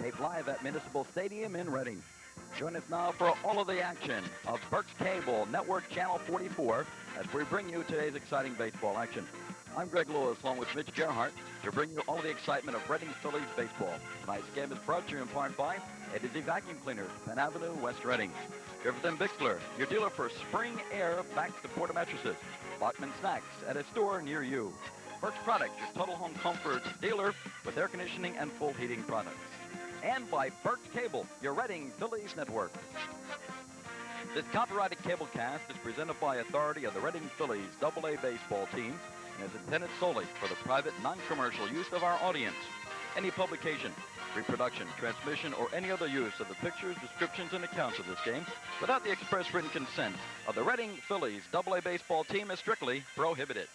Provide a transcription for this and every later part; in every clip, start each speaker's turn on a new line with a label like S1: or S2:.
S1: taped live at Municipal Stadium in Reading. Join us now for all of the action of Berks Cable Network Channel 44 as we bring you today's exciting baseball action. I'm Greg Lewis, along with Mitch Gerhart, to bring you all of the excitement of Reading Phillies baseball. Tonight's game is brought to you in part by A-to-Z Vacuum Cleaners, Penn Avenue, West Reading. Griffith & Bixler, your dealer for spring air back to Porta mattresses. Bachman Snacks at a store near you. Berks Products, your total home comfort dealer with air conditioning and full heating products. And by Berks Cable, your Reading Phillies network. This copyrighted cablecast is presented by authority of the Reading Phillies AA baseball team and is intended solely for the private, non-commercial use of our audience. Any publication, reproduction, transmission, or any other use of the pictures, descriptions, and accounts of this game without the express written consent of the Reading Phillies AA baseball team is strictly prohibited.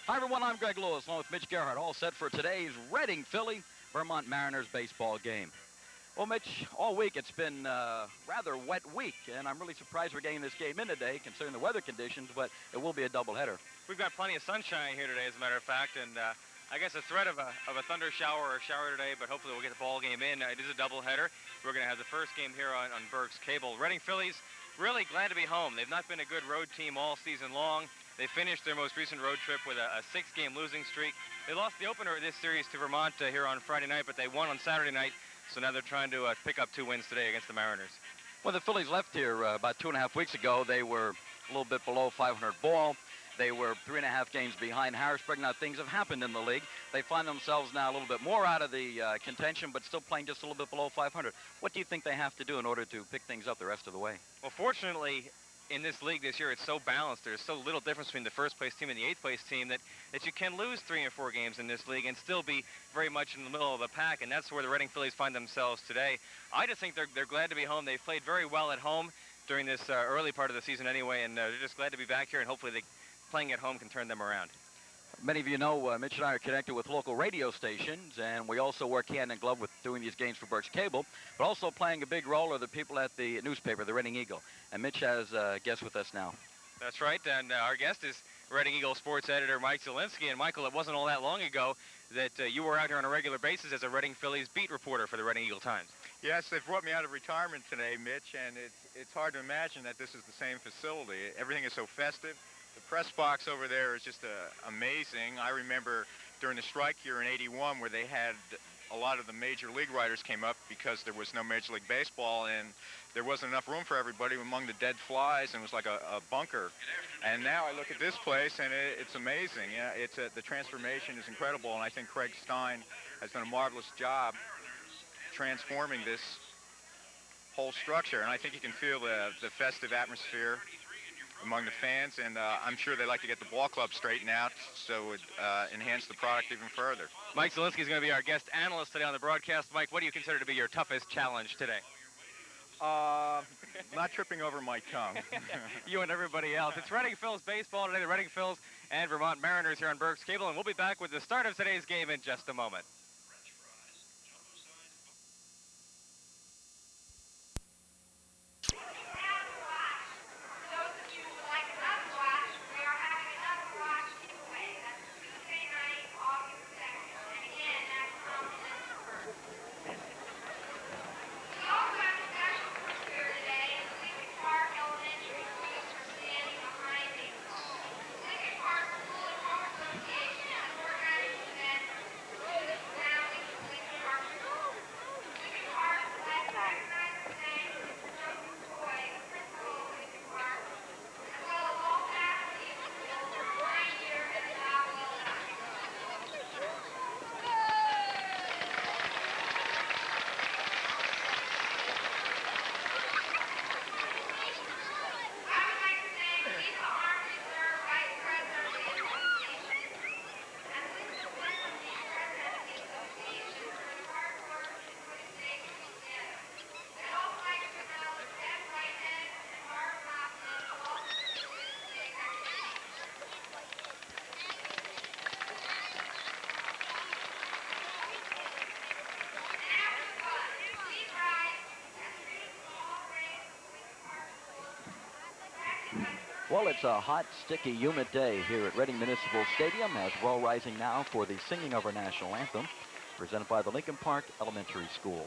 S1: Hi, everyone. I'm Greg Lewis, along with Mitch Gerhart, all set for today's Reading Philly Vermont Mariners baseball game. Well, Mitch, all week it's been a rather wet week, and I'm really surprised we're getting this game in today, considering the weather conditions, but it will be a doubleheader.
S2: We've got plenty of sunshine here today, as a matter of fact, and I guess a threat of a thunder shower or a shower today, but hopefully we'll get the ball game in. It is a doubleheader. We're going to have the first game here on Berks Cable. Reading Phillies really glad to be home. They've not been a good road team all season long. They finished their most recent road trip with a 6-game losing streak. They lost the opener of this series to Vermont here on Friday night, but they won on Saturday night, so now they're trying to pick up 2 wins today against the Mariners.
S1: When the Phillies left here about 2.5 weeks ago, they were a little bit below 500 ball. They were 3.5 games behind Harrisburg. Now, things have happened in the league. They find themselves now a little bit more out of the contention, but still playing just a little bit below 500. What do you think they have to do in order to pick things up the rest of the way?
S2: Well, fortunately, in this league this year, it's so balanced. There's so little difference between the first-place team and the 8th-place team that you can lose 3 or 4 games in this league and still be very much in the middle of the pack, and that's where the Reading Phillies find themselves today. I just think they're glad to be home. They've played very well at home during this early part of the season anyway, and they're just glad to be back here, and hopefully playing at home can turn them around.
S1: Many of you know Mitch and I are connected with local radio stations, and we also work hand in glove with doing these games for Berks Cable, but also playing a big role are the people at the newspaper, the Reading Eagle. And Mitch has a guest with us now.
S2: That's right, and our guest is Reading Eagle sports editor Mike Zielinski. And Michael, it wasn't all that long ago that you were out here on a regular basis as a Reading Phillies beat reporter for the Reading Eagle Times.
S3: Yes, they've brought me out of retirement today, Mitch, and it's hard to imagine that this is the same facility. Everything is so festive. The press box over there is just amazing. I remember during the strike year in '81 where they had a lot of the major league writers came up because there was no Major League Baseball and there wasn't enough room for everybody among the dead flies, and it was like a bunker. And now I look at this place and it's amazing. Yeah, the transformation is incredible, and I think Craig Stein has done a marvelous job transforming this whole structure. And I think you can feel the festive atmosphere among the fans, and I'm sure they like to get the ball club straightened out so it would enhance the product even further.
S2: Mike Zielinski is going to be our guest analyst today on the broadcast. Mike, what do you consider to be your toughest challenge today?
S3: Not tripping over my tongue.
S2: You and everybody else. It's Reading Phillies baseball today, the Reading Phillies and Vermont Mariners here on Berks Cable, and we'll be back with the start of today's game in just a moment.
S1: Well, it's a hot, sticky, humid day here at Reading Municipal Stadium as we're all rising now for the singing of our national anthem, presented by the Lincoln Park Elementary School.